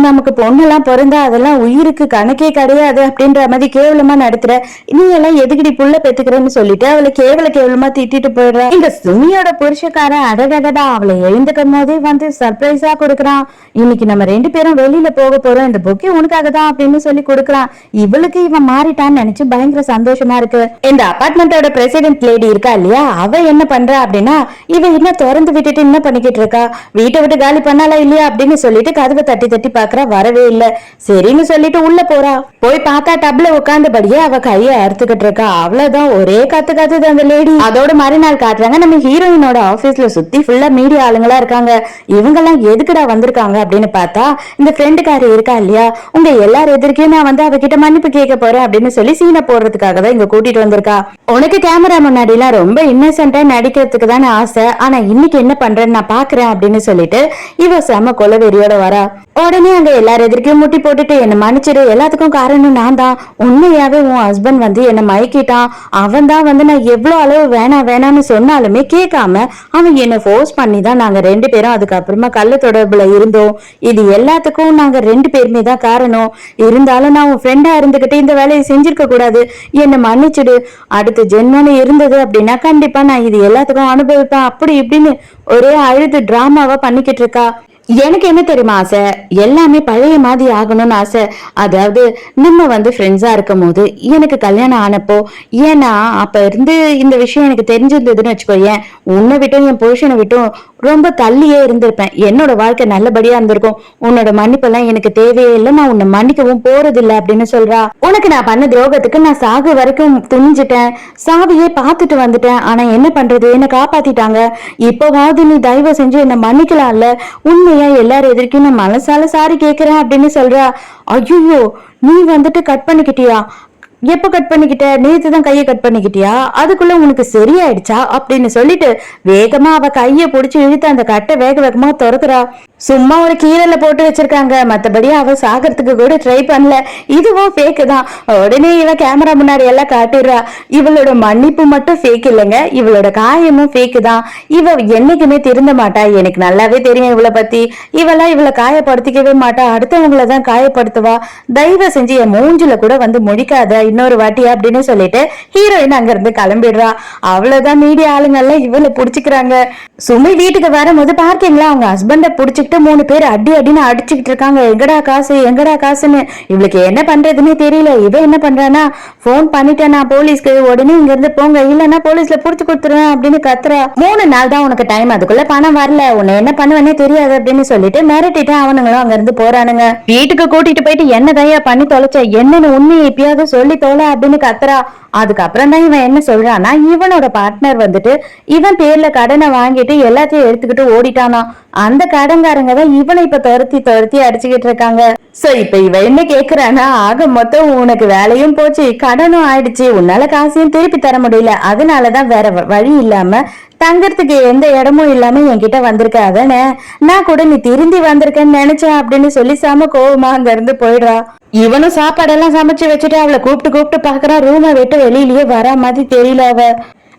நமக்கு பொண்ணெல்லாம் பிறந்தா அதெல்லாம் உயிருக்கு கணக்கே கிடையாது அப்படின்ற மாதிரி கேவலமா நடத்துற, நீ எல்லாம் எதுக்கடி புள்ள பெத்துக்கிறேன்னு சொல்லிட்டு அவளை கேவலமா திட்டிட்டு போயிடுற. இந்த சுமியோட புருஷக்காரன் அடடடா அவளை எழுந்துக்கும் போதே வந்து சர்ப்ரைஸா கொடுக்குறான். இன்னைக்கு நம்ம 2 பேரும் வெளியில போக போறோம், இந்த பொக்கே உனக்காக தான் அப்படின்னு சொல்லி கொடுக்குறான். இவளுக்கு இவன் மாறிட்டான்னு நினைச்சு பயங்கர சந்தோஷமா இருக்கு. இந்த அபார்ட்மெண்டோட பிரசிடென்ட் லேடி இருக்கா இல்லையா, அவ என்ன பண்றா அப்படின்னா, இவ என்ன திறந்து விட்டுட்டு என்ன பண்ணிக்கிட்டு இருக்கா, வீட்டை விட்டு காலி பண்ணாலா இல்லையா அப்படின்னு சொல்லிட்டு கதவை தட்டி தட்டி பாக்குறா, வரவே இல்ல. சரின்னு சொல்லிட்டு உள்ள போறா. போய் பார்த்தா டப்ல உட்கார்ந்தபடியே அவ கைய அறுத்துக்கிட்டு இருக்கா. அவ்வளவுதான், ஒரே கத்து கத்துது அந்த லேடி. அதோட மறுநாள் காட்டுறாங்க, நம்ம ஹீரோயினோட ஆபீஸ்ல சுத்தி ஃபுல்லா மீடியா ஆளுங்களா இருக்காங்க. இவங்க எல்லாம் எதுக்குடா வந்திருக்காங்க அப்படின்னு பார்த்தா, இந்த ஃப்ரெண்டுக்காரி இருக்கா இல்லையா, உங்க எல்லாரும் எதிர்க்கையும் நான் வந்து அவகிட்ட மன்னிப்பு கேட்க போறேன் அப்படின்னு சொல்லி சீனை போடுறதுக்காக தான் இங்க கூட்டிட்டு வந்திருக்கா. உனக்கு கேமரா முன்னாடி எல்லாம் ரொம்ப இன்னசென்டா நடிக்கிறதுக்கு தானே ஆசை, ஆனா இன்னைக்கு என்ன பண்றேன்னு நான் பாக்குறேன் அப்படின்னு சொல்லிட்டு இவ செம கொலவெறியோட வரா. உடனே அங்க எல்லாரும் எதிர்க்கையும் முட்டி போட்டுட்டு என்ன மன்னிச்சிடு, எல்லாத்துக்கும் காரணம் நான் தான், உண்மையாவே உன் ஹஸ்பண்ட் வந்து என்ன மயக்கிட்டான், அவன் தான் வந்து நான் எவ்வளவு அளவு வேணாம்னு சொன்னாலுமே கேட்காம அவன் என்ன ஃபோர்ஸ் பண்ணி தான் நாங்க 2 பேரும் அதுக்கப்புறமா கள்ள தொடர்புல இருந்தோம். இது எல்லாத்துக்கும் நாங்க 2 பேருமே தான் காரணம். இருந்தாலும் நான் உன் ஃப்ரெண்டா இருந்துகிட்டு இந்த வேலையை செஞ்சிருக்க கூடாது, என்ன மன்னிச்சிடு, அடுத்த ஜென்மன்னு இருந்தது அப்படின்னா கண்டிப்பா நான் இது எல்லாத்துக்கும் அனுபவிப்பேன் அப்படி இப்படின்னு ஒரே அழுது டிராமாவா பண்ணிக்கிட்டு இருக்கா. எனக்கு என்ன தெரியுமா ஆசை, எல்லாமே பழைய மாதிரி ஆகணும்னு ஆசை. அதாவது நம்ம வந்து ஃப்ரெண்ட்ஸா இருக்கும் போது எனக்கு கல்யாணம் ஆனப்போ, ஏன்னா அப்ப இருந்து இந்த விஷயம் எனக்கு தெரிஞ்சிருந்ததுன்னு வச்சுக்கோயேன், உன்னை விட்டும் என் புருஷனை விட்டும் ரொம்ப தள்ளியே இருந்திருப்பேன். என்னோட வாழ்க்கை நல்லபடியா இருந்திருக்கும். உன்னோட மன்னிப்பெல்லாம் எனக்கு தேவையே இல்லை, நான் உன்னை மன்னிக்கவும் போறது இல்லை அப்படின்னு சொல்றா. உனக்கு நான் பண்ண துரோகத்துக்கு நான் சாகு வரைக்கும் துணிஞ்சிட்டேன், சாவியே பார்த்துட்டு வந்துட்டேன், ஆனா என்ன பண்றது, என்ன காப்பாத்திட்டாங்க. இப்பவாவது நீ தயவு செஞ்சு என்ன மன்னிக்கலாம்ல, உண்மையா எல்லாரும் எதிர்க்கும் நான் மனசால சாரி கேக்குறேன் அப்படின்னு சொல்றா. ஐயோ, நீ வந்துட்டு கட் பண்ணிக்கிட்டியா, எப்ப கட் பண்ணிக்கிட்ட, நேத்து தான் கையை கட் பண்ணிக்கிட்டியா, அதுக்குள்ள உனக்கு சரியாயிடுச்சா அப்படின்னு சொல்லிட்டு வேகமா அவ கைய புடிச்சு இழுத்து அந்த கட்டை வேகமா துறக்குறா. சும்மா ஒரு கீரல்ல போட்டு வச்சிருக்காங்க, மத்தபடி அவ சாகிறதுக்கு கூட ட்ரை பண்ணல, இதுவும் ஃபேக்கு தான். உடனே இவ கேமரா முன்னாடி எல்லாம் காட்டிடுறா. இவளோட மன்னிப்பு மட்டும் ஃபேக் இல்லைங்க, இவளோட காயமும் ஃபேக்கு தான். இவ என்னைக்குமே திருந்த மாட்டா, எனக்கு நல்லாவே தெரியும் இவளை பத்தி. இவளை காயப்படுத்திக்கவே மாட்டா, அடுத்தவங்களை தான் காயப்படுத்துவா. தயவு செஞ்சு என் மூஞ்சில கூட வந்து முடிக்காத இன்னொரு வாட்டி அப்படின்னு சொல்லிட்டு ஹீரோயின் அங்க இருந்து கிளம்பிடுறா. அவ்வளவுதான், மீடியா ஆளுங்க எல்லாம் இவளை புடிச்சுக்கிறாங்க. சுமி வீட்டுக்கு வரும்போது பார்க்கிங்களா அவங்க ஹஸ்பண்ட புடிச்சுக்கிட்டு 3 பேர் அடின்னு அடிச்சுக்கிட்டு இருக்காங்க. எங்கடா காசுன்னு. இவளுக்கு என்ன பண்றதுன்னே தெரியல. இவ என்ன பண்றானா, போன் பண்ணிட்டேனா போலீஸ்க்கு, உடனே இங்க இருந்து போங்க, இல்லன்னா போலீஸ்ல புடிச்சு கொடுத்துருவேன் அப்படின்னு கத்துறா. 3 நாள் தான் உனக்கு டைம், அதுக்குள்ள பணம் வரல, உன்னை என்ன பண்ணுவேன்னே தெரியாது அப்படின்னு சொல்லிட்டு மிரட்டிட்டு அவனுங்களும் அங்க இருந்து போறானுங்க. வீட்டுக்கு கூட்டிட்டு போயிட்டு என்ன தயா பண்ணி தொலைச்ச, என்னன்னு உண்மையை எப்பயாவது சொல்லி தொலை அப்படின்னு கத்துறா. அதுக்கப்புறம் தான் இவன் என்ன சொல்றானா, இவனோட பார்ட்னர் வந்துட்டு இவன் பேர்ல கடனை வாங்கிட்டு எல்லாத்தையும் எடுத்துக்கிட்டு ஓடிட்டானா. அந்த கடன்காரங்க தான் இவனை இப்ப துரத்தி அடிச்சுக்கிட்டு இருக்காங்க. சோ இப்ப இவ என்ன கேக்குறானா, ஆக மொத்தம் உனக்கு வேலையும் போச்சு, கடனும் ஆயிடுச்சு, உன்னால காசையும் திருப்பி தர முடியல, அதனாலதான் வேற வழி இல்லாம தங்கறதுக்கு எந்த இடமும் இல்லாம என்கிட்ட வந்திருக்க, அதானே நான் கூட நீ திரும்பி வந்திருக்கேன்னு நினைச்சேன் அப்படின்னு சொல்லி செம கோவமா அங்க இருந்து போயிடுறா. இவனும் சாப்பாடெல்லாம் சமைச்சு வச்சுட்டு அவளை கூப்பிட்டு பாக்குறா. ரூமை விட்டு வெளியிலயே வரா மாதிரி தெரியல. அவ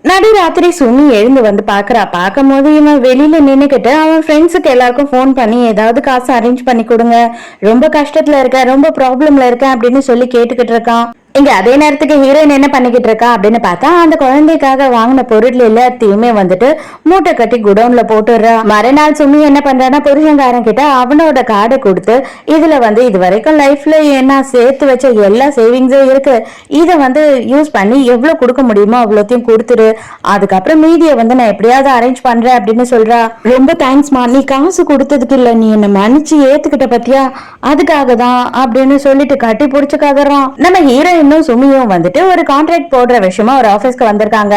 நடுராத்திரி சுமி எழுந்து வந்து பாக்குறா. பார்க்கும் போது இவன் வெளியில நின்னுக்கிட்டு அவன் ஃப்ரெண்ட்ஸுக்கு எல்லாருக்கும் போன் பண்ணி ஏதாவது காசு அரேஞ்ச் பண்ணி கொடுங்க, ரொம்ப கஷ்டத்துல இருக்க, ரொம்ப ப்ராப்ளம்ல இருக்கேன் அப்படின்னு சொல்லி கேட்டுக்கிட்டு இருக்கான். இங்க அதே நேரத்துக்கு ஹீரோயின் என்ன பண்ணிக்கிட்டு இருக்கா அப்படின்னு பார்த்தா, அந்த குழந்தைக்காக வாங்கின பொருள் எல்லாத்தையுமே வந்துட்டு மூட்டை கட்டி குடோன்ல போட்டுடுறா. மறுநாள் சுமி என்ன பண்றான்னா, புருஷங்காரன் கிட்ட அவனோட கார்டை கொடுத்து, இதுல வந்து இது வரைக்கும் லைஃப்ல என்ன சேர்த்து வச்ச எல்லா சேவிங்ஸும் இருக்கு, இதை வந்து யூஸ் பண்ணி எவ்வளவு கொடுக்க முடியுமோ அவ்வளோத்தையும் கொடுத்துரு, அதுக்கப்புறம் மீதியை வந்து நான் எப்படியாவது அரேஞ்ச் பண்றேன் அப்படின்னு சொல்றா. ரொம்ப தேங்க்ஸ்மா, நீ காசு கொடுத்ததுக்கு இல்ல, நீ என்ன மன்னிச்சு ஏத்துக்கிட்ட பத்தியா, அதுக்காக தான் அப்படின்னு சொல்லிட்டு கட்டி பிடிச்சு கதறான். நம்ம ஹீரோயின் இன்னும் சுமியும் வந்துட்டு ஒரு கான்ட்ராக்ட் போடுற விஷயமா ஒரு ஆபீஸ்க்கு வந்திருக்காங்க.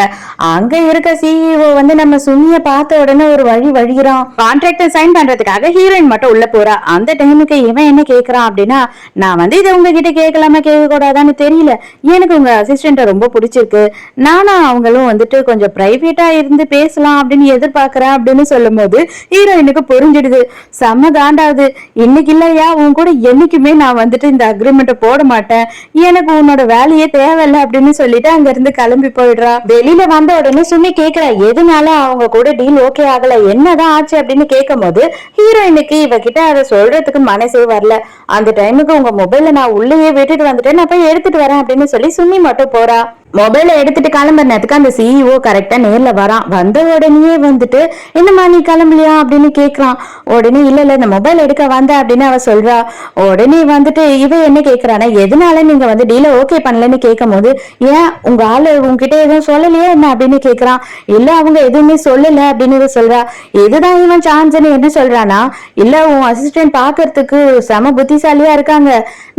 அங்க இருக்க சிஇஓ வந்து நம்ம சுமிய பார்த்த உடனே ஒரு வழிகிறான். கான்ட்ராக்ட் சைன் பண்றதுக்காக ஹீரோயின் மட்டும் உள்ள போறா. அந்த டைமுக்கு இவன் என்ன கேக்குறான் அப்படின்னா, நான் வந்து இதை உங்ககிட்ட கேட்கலாமா கேட்க கூடாதான்னு தெரியல, எனக்கு உங்க அசிஸ்டன்ட ரொம்ப பிடிச்சிருக்கு, நானும் அவங்களும் வந்துட்டு கொஞ்சம் பிரைவேட்டா இருந்து பேசலாம் அப்படின்னு எதிர்பார்க்கிறேன் அப்படின்னு சொல்லும் போது ஹீரோயினுக்கு புரிஞ்சிடுது. செம்ம காண்டாவது. இன்னைக்கு இல்லையா உன் கூட என்னைக்குமே நான் வந்துட்டு இந்த அக்ரிமெண்ட் போட மாட்டேன், எனக்கு உன்னோட என்னோட வேலையே தேவையில்ல அப்படின்னு சொல்லிட்டு அங்க இருந்து கிளம்பி போயிடுறா. வெளியில வந்த உடனே சும்மி கேக்குறா எதனால அவங்க கூட டீல் ஓகே ஆகல, என்னதான் ஆச்சு அப்படின்னு கேட்கும் போது ஹீரோயினுக்கு இவகிட்ட அதை சொல்றதுக்கு மனசே வரல. அந்த டைமுக்கு உங்க மொபைல நான் உள்ளேயே விட்டுட்டு வந்துட்டேன், நான் போய் எடுத்துட்டு வரேன் அப்படின்னு சொல்லி சும்மி மட்டும் போறா. மொபைல எடுத்துட்டு கிளம்புறதுக்கு அந்த சிஇஓ கரெக்டா நேர்ல வரான். வந்த உடனே வந்துட்டு என்னம்மா நீ கிளம்பலையா அப்படின்னு கேக்குறான். உடனே இல்ல இந்த மொபைல் எடுக்க வந்த அப்படின்னு அவ சொல்றா. உடனே வந்துட்டு இவ என்ன கேக்குறானா எதனால நீங்க வந்து டீல ஓகே பண்ணலன்னு கேட்கும் போது ஏன் உங்க ஆளு உங்ககிட்ட எதுவும் சொல்லலையே என்ன அப்படின்னு கேக்குறான். இல்ல அவங்க எதுவுமே சொல்லல அப்படின்னு இவ சொல்றா. இதுதான் இவன் சான்ஸ்ன்னு என்ன சொல்றானா, இல்ல உன் அசிஸ்டன்ட் பாக்குறதுக்கு செம புத்திசாலியா இருக்காங்க,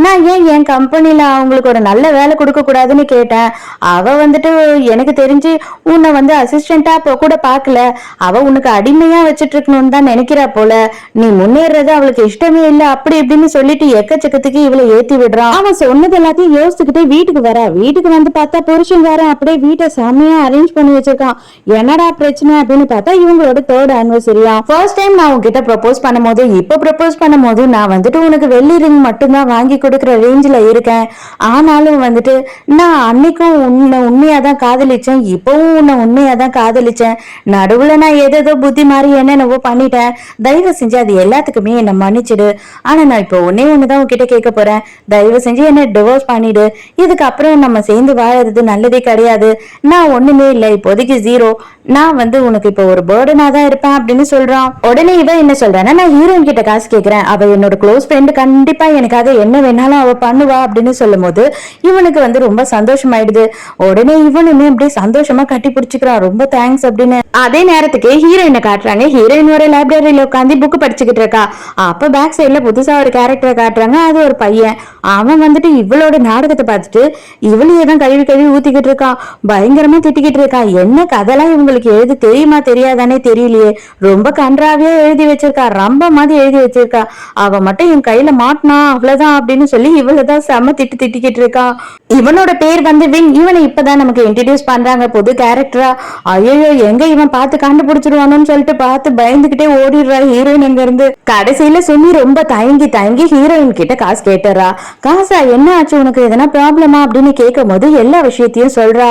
நான் ஏன் என் கம்பெனில அவங்களுக்கு ஒரு நல்ல வேலை கொடுக்க கூடாதுன்னு கேட்டேன். அவ வந்துட்டு எனக்கு தெரிஞ்சு உன்னை வந்து அசிஸ்டண்டா கூட பாக்கல, அவ உனக்கு அடிமையா வச்சிட்டு இருக்கணும்னு தான் நினைக்கிறா போல, நீ முன்னேறது அவளுக்கு இஷ்டமே இல்ல அப்படி இப்படின்னு சொல்லிட்டு எக்கச்சக்கத்துக்கு இவளை ஏத்தி விடுறான். அவன் சொன்னது எல்லாத்தையும் யோசிச்சுக்கிட்டே வீட்டுக்கு வர. வீட்டுக்கு வந்து பார்த்தா புருஷங்காரன் அப்படியே வீட்டை செமையா அரேஞ்ச் பண்ணி வச்சிருக்கான். என்னடா பிரச்சனை அப்படின்னு பார்த்தா இவங்களோட 3rd anniversary-யா. ஃபர்ஸ்ட் டைம் நான் உன்கிட்ட ப்ரப்போஸ் பண்ணும்போது இப்ப ப்ரப்போஸ் பண்ணும்போது நான் வந்துட்டு உனக்கு வெள்ளி ரிங் மட்டும்தான் வாங்கி கொடுக்குற ரேஞ்சில இருக்கேன். ஆனாலும் வந்துட்டு நான் அன்னைக்கும் உன்னை உண்மையாதான் காதலிச்சேன், இப்பவும் உன்னை உண்மையாதான் காதலிச்சேன். நடுவுல நான் ஏதோ புத்தி மாறி என்னென்னவோ பண்ணிட்டேன், தயவு செஞ்சு அது எல்லாத்துக்குமே என்ன மன்னிச்சிடு. ஆனா நான் இப்போ ஒண்ணுதான் உன்கிட்ட கேட்க போறேன், தயவு செஞ்சு என்ன டிவோர்ஸ் பண்ணிடு. இதுக்கப்புறம் நம்ம சேர்ந்து வாழறது நல்லதே கிடையாது. நான் ஒண்ணுமே இல்லை, இப்போதைக்கு 0. நான் வந்து உனக்கு இப்போ ஒரு பேர்டனா தான் இருப்பேன் அப்படின்னு சொல்றான். உடனே இவ என்ன சொல்றான்னா நான் ஹீரோயின் கிட்ட காசு கேட்கிறேன், அவ என்னோட க்ளோஸ் ஃப்ரெண்டு, கண்டிப்பா எனக்காக என்ன வேணாலும் அவ பண்ணுவா அப்படின்னு சொல்லும் போது இவனுக்கு வந்து ரொம்ப சந்தோஷமாயிடுது. உடனே இவனுமே அப்படியே சந்தோஷமா கட்டி பிடிச்சுக்கிறான், ரொம்ப தேங்க்ஸ் அப்படின்னு. அதே நேரத்துக்கு ஹீரோயினை காட்டுறாங்க. ஹீரோயின் ஒரு லைப்ரரியில உட்காந்து புக் படிச்சுக்கிட்டு இருக்கா. அப்ப பேக் சைட்ல புதுசா ஒரு கேரக்டரை காட்டுறாங்க. அது ஒரு பையன். அவன் வந்துட்டு இவளோட நாடகத்தை பார்த்துட்டு இவளையே தான் கழுவி ஊத்திக்கிட்டு இருக்கான், பயங்கரமா திட்டிக்கிட்டு இருக்கான். என்ன கதைலாம் இவங்களுக்கு எழுதி தெரியுமா தெரியாதானே தெரியலையே, ரொம்ப கன்றாவியா எழுதி வச்சிருக்கா, ரொம்ப மாதிரி எழுதி வச்சிருக்கா. அவ மட்டும் என் கையில மாட்டினா அவ்வளவுதான் அப்படின்னு சொல்லி இவளதான் செம திட்டிக்கிட்டு இருக்கான். இவனோட பேர் வந்து வின். இவனை இப்பதான் நமக்கு இன்ட்ரடியூஸ் பண்றாங்க புது கேரக்டரா. ஐயோ எங்க இவன் பார்த்து கண்டுபிடிச்சிருவானு சொல்லிட்டு பார்த்து பயந்துகிட்டே ஓடிடுறா ஹீரோயின் அங்க இருந்து. கடைசியில சுமி ரொம்ப தயங்கி ஹீரோயின் கிட்ட காசு கேட்டுறா. காசா என்ன ஆச்சு உனக்கு, எதனா ப்ராப்ளமா அப்படின்னு கேட்கும் போது எல்லா விஷயத்தையும் சொல்றா.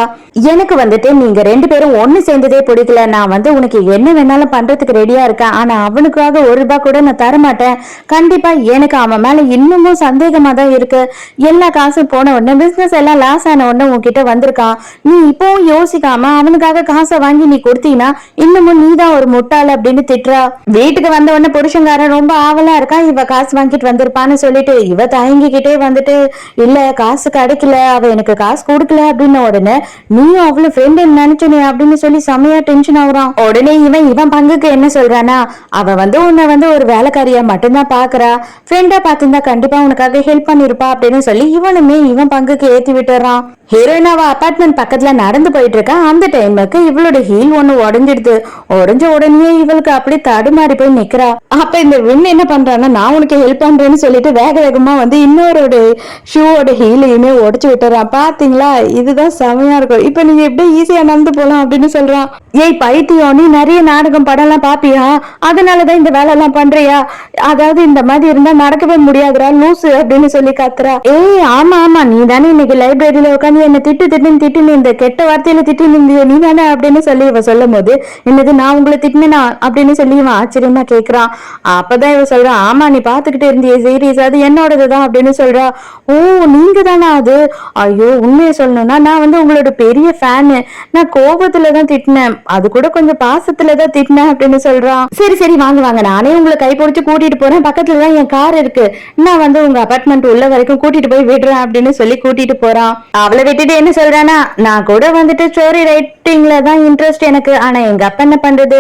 எனக்கு வந்துட்டு நீங்க 2 பேரும் ஒண்ணு சேர்ந்ததே பிடிக்கல, நான் வந்து உனக்கு என்ன வேணாலும் பண்றதுக்கு ரெடியா இருக்கேன், ஆனா அவனுக்காக ₹1 கூட நான் தரமாட்டேன். கண்டிப்பா எனக்கு அவன் மேல இன்னமும் சந்தேகமா தான் இருக்கு. எல்லா காசும் போன உடனே பிசினஸ் எல்லாம் லாஸ் ஆன உடனே உன்கிட்ட வந்திருக்கான். நீ இப்பவும் யோசிக்காம அவனுக்காக காசை வாங்கி நீ கொடுத்தீங்கன்னா இன்னமும் நீதான் ஒரு முட்டாள் அப்படின்னு திட்டுறா. வீட்டுக்கு வந்த உடனே புருஷங்காரன் ரொம்ப ஆவலா இருக்கான், இவ காசு வாங்கிட்டு வந்திருப்பான்னு சொல்லிட்டு இவ தயங்கிக்கிட்டே வந்துட்டு இல்ல காசு கிடைக்கல, அவ எனக்கு காசு கொடுக்கல அப்படின்னு. உடனே நீயும் அவ்வளவு ஃப்ரெண்ட் நினைச்சனே அப்படின்னு சொல்லி செமையா டென்ஷன் ஆகுறான். உடனே இவன் பங்குக்கு என்ன சொல்றானா, அவ வந்து உன்னை வந்து ஒரு வேலைக்காரியா மட்டும்தான் பாக்குறா, ஃப்ரெண்டா பார்த்திருந்தா கண்டிப்பா உனக்காக ஹெல்ப் பண்ணிருப்பா அப்படின்னு சொல்லி இவனுமே இவன் பங்குக்கு ஏத்தி விட்டுறான். ஹீரோயின் அவ அபார்ட்மெண்ட் பக்கத்துல நடந்து போயிட்டு இருக்கா. அந்த டைமுக்கு இவளோட ஹீல் ஒண்ணு உடஞ்சிடுது. உடஞ்ச உடனே இவளுக்கு அப்படி தடுமாறி போய் நிக்கிறா. அப்ப இந்த வின் என்ன பண்றான்னா நான் உனக்கு ஹெல்ப் பண்றேன்னு சொல்லிட்டு வேகமா வந்து இன்னொரு ஷூவோட ஹீலையுமே உடைச்சு விட்டுறான். பாத்தீங்களா, இதுதான் செமையா இருக்கும், இப்ப நீங்க எப்படி ஈஸியா நடந்து போலாம் அப்படின்னு சொல்றான். ஏய் பைத்தியம், நீ நிறைய நாடகம் படம் எல்லாம் பாப்பியா, அதனாலதான் இந்த வேலை எல்லாம் பண்றியா, அதாவது இந்த மாதிரி இருந்தா நடக்கவே முடியாதுரா லூசு அப்படின்னு சொல்லி கத்துறா. ஏய் ஆமா நீ தானே இன்னைக்கு லைப்ரரியில உட்காந்து என்ன திட்டு இந்த கெட்ட வார்த்தையில திட்டு நீ தானே அப்படின்னு சொல்லி இவ சொல்லும் போது என்னது நான் உங்களை திட்டினா அப்படின்னு சொல்லி இவன் ஆச்சரியமா கேக்குறான். அப்பதான் இவ சொல்றான், ஆமா நீ பாத்துக்கிட்டே இருந்திய சீரியஸ், அது என்னோடதுதான் அப்படின்னு சொல்றா. ஓ நீங்க தானே அது, ஐயோ உண்மையை சொல்லணும்னா நான் வந்து உங்களோட பெரிய ஃபேனு, நான் கோபத்துலதான் திட்டினேன், அது கூட கொஞ்சம் பாசத்துலதான் திட்டினேன் அப்படின்னு சொல்றான். சரி வாங்க நானே உங்களை கை பிடிச்சு கூட்டிட்டு போறேன், பக்கத்துலதான் என் கார் இருக்கு, நான் வந்து உங்க அபார்ட்மெண்ட் உள்ள வரைக்கும் கூட்டிட்டு போய் விடுறேன் அப்படின்னு சொல்லி கூட்டிட்டு போறான். அவளை விட்டுட்டு என்ன சொல்றானா, நான் கூட வந்துட்டு ஸ்டோரி ரைட்டிங்ல தான் இன்ட்ரெஸ்ட் எனக்கு, ஆனா எங்க அப்பா என்ன பண்றது,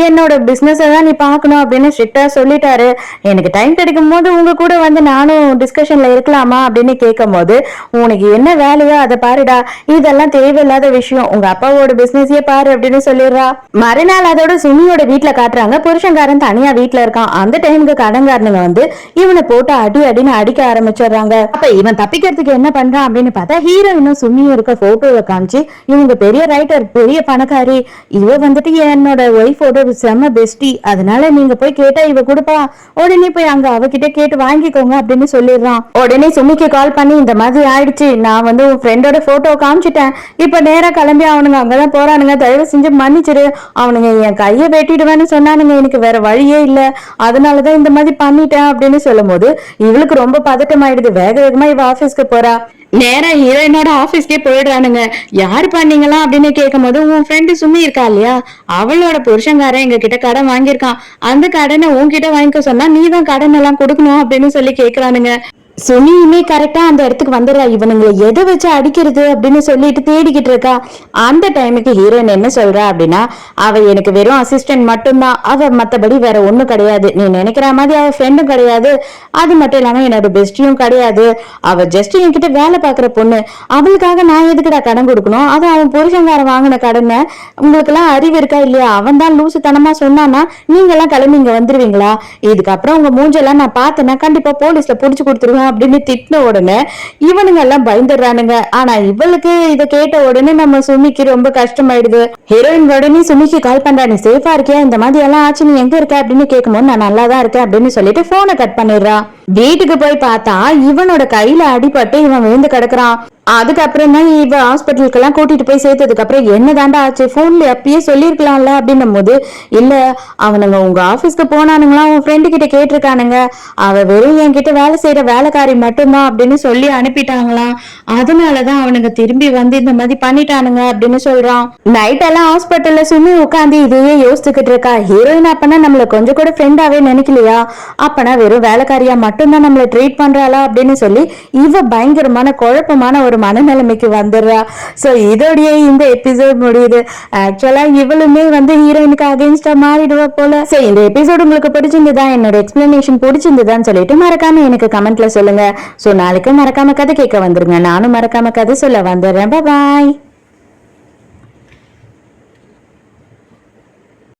என்னோட பிசினஸ் தான் நீ பாக்கணும் அப்படின்னு ஸ்ட்ரிக்டா சொல்லிட்டாரு, எனக்கு டைம் கிடைக்கும் போது உங்க கூட வந்து நானும் டிஸ்கஷன்ல இருக்கலாமா அப்படின்னு கேட்கும் போது உனக்கு என்ன வேலையோ அதை பாருடா, இதெல்லாம் தேவையில்லாத விஷயம், உங்க அப்பாவோட பிசினஸே பாரு அப்படின்னு சொல்லிடுறா. மறுநாள் அதோட சுமியோட வீட்டுல காட்டுறாங்க. புருஷங்காரன் தனியா வீட்டுல இருக்கான். அந்த டைமுக்கு கடன்காரனுங்க வந்து இவனை போட்டு அடின்னு அடிக்க ஆரம்பிச்சிடுறாங்க. அப்ப இவன் தப்பிக்கிறதுக்கு என்ன பண்றான் அப்படின்னு பார்த்தா ஹீரோயினும் சுமியும் இருக்க போட்டோவை காமிச்சு இவங்க பெரிய ரைட்டர், பெரிய பணக்காரி, இவ வந்துட்டு என்னோட ஒய்ஃபோட செம்ம பெஸ்டி, அதனால நீங்க போய் கேட்டா இவ கொடுப்பா, உடனே போய் அங்க அவகிட்ட கேட்டு வாங்கிக்கோங்க அப்படின்னு சொல்லிடுறான். உடனே சுமிக்கு கால் பண்ணி இந்த மாதிரி ஆயிடுச்சு, நான் வந்து உன் ஃப்ரெண்டோட போட்டோ காமிச்சிட்டேன், இப்ப நேரா கிளம்பி அவனுங்க அங்கதான் போறானுங்க, தயவு செஞ்சு மன்னிச்சிரு, அவனுங்க என் கையை வெட்டிடுவேன்னு சொன்னானுங்க, எனக்கு வேற வழியே இல்ல, அதனாலதான் இந்த மாதிரி பண்ணிட்டேன் அப்படின்னு சொல்லும் போது இவளுக்கு ரொம்ப பதட்டம் ஆயிடுது. வேக வேகமா இவ ஆபீஸ்க்கு போறா. நேரா ஹீரோயினோட ஆபீஸ்க்கே போயிடுறானுங்க. யாரு பண்ணீங்களா அப்படின்னு கேட்கும் போது உன் ஃப்ரெண்டு சுமி இருக்கா இல்லையா, அவளோட புருஷங்காரன் எங்க கிட்ட கடன் வாங்கியிருக்கான், அந்த கடனை உன்கிட்ட வாங்கிக்க சொன்னா நீ தான் கடன் எல்லாம் கொடுக்கணும் அப்படின்னு சொல்லி கேக்குறானுங்க. சுனியுமே கரெக்டா அந்த இடத்துக்கு வந்துடுறா. இவனுங்களை எதை வச்சு அடிக்கிறது அப்படின்னு சொல்லிட்டு தேடிக்கிட்டு இருக்கா. அந்த டைமுக்கு ஹீரோயின் என்ன சொல்றா அப்படின்னா, அவ எனக்கு வெறும் அசிஸ்டன்ட் மட்டும்தான், அவ மத்தபடி வேற ஒண்ணும் கிடையாது, நீ நினைக்கிற மாதிரி அவ ஃப்ரெண்டும் கிடையாது, அது மட்டும் இல்லாம என்னோட பெஸ்டியும் கிடையாது, அவ ஜஸ்ட் என்கிட்ட வேலை பாக்குற பொண்ணு, அவளுக்காக நான் எதுக்குடா கடன் கொடுக்கணும், அது அவன் புருஷங்கார வாங்கின கடனை, உங்களுக்கு எல்லாம் அறிவு இருக்கா இல்லையா, அவன் தான் லூசுத்தனமா சொன்னானா நீங்க எல்லாம் கிளம்பி இங்க வந்துருவீங்களா, இதுக்கப்புறம் உங்க மூஞ்செல்லாம் நான் பார்த்தேன்னா கண்டிப்பா போலீஸ்ல புடிச்சு கொடுத்துருவேன் அப்படின்னு திட்டின உடனே இவனுங்க எல்லாம் பயந்துடுறானுங்க. ஆனா இவளுக்கு இதை கேட்ட உடனே நம்ம சுமிக்கு ரொம்ப கஷ்டமாயிடுது. ஹீரோயின் உடனே சுமிக்கு கால் பண்றா, நீ சேஃபா இருக்கியா, இந்த மாதிரி எல்லாம் ஆச்சு, நீ எங்க இருக்க அப்படின்னு கேட்கும்போது நான் நல்லா தான் இருக்கேன் அப்படின்னு சொல்லிட்டு போனை கட் பண்ணிடுறா. வீட்டுக்கு போய் பார்த்தா இவனோட கையில அடிபட்டு இவன் விழுந்து கிடக்குறான். அதுக்கப்புறம் தான் இவ ஹாஸ்பிட்டலுக்கு எல்லாம் கூட்டிட்டு போய் சேர்த்ததுக்கு அப்புறம் என்ன தாண்டா ஆச்சு, போன்ல அப்பயே சொல்லிருக்கலாம்ல அப்படின்னும் போது, இல்ல அவனுங்க உங்க ஆபீஸ்க்கு போனானுங்களா, உன் ஃப்ரெண்டு கிட்ட கேட்டிருக்கானுங்க, அவ வெறும் என்கிட்ட வேலை செய்யற வேலைக்காரி மட்டும்தான் அப்படின்னு சொல்லி அனுப்பிட்டாங்களாம், அதனாலதான் அவனுங்க திரும்பி வந்து இந்த மாதிரி பண்ணிட்டானுங்க அப்படின்னு சொல்றான். நைட் எல்லாம் ஹாஸ்பிட்டல்ல சுமி உட்காந்து இதையே யோசிச்சுக்கிட்டு இருக்கா. ஹீரோயின் அப்பனா நம்மள கொஞ்சம் கூட ஃப்ரெண்டாவே நினைக்கலையா, அப்பனா வெறும் வேலைக்காரியா மட்டும்தான் நம்மள ட்ரீட் பண்றாளா அப்படின்னு சொல்லி இவ பயங்கரமான குழப்பமான ஒரு மனநிலைமைக்கு வந்துடுறா. சோ இதோடைய இந்த எபிசோட் முடியுது. ஆக்சுவலா இவளுமே வந்து ஹீரோயினுக்கு அகைன்ஸ்டா மாறிடுவா போல. சோ இந்த எபிசோட் உங்களுக்கு பிடிச்சிருந்ததா, என்னோட எக்ஸ்பிளனேஷன் பிடிச்சிருந்ததான்னு சொல்லிட்டு மறக்காம எனக்கு கமெண்ட்ல சொல்லுங்க. சோ நாளைக்கு மறக்காம கதை கேட்க வந்துருங்க, நானும் மறக்காம கதை சொல்ல வந்துடுறேன். பாய்.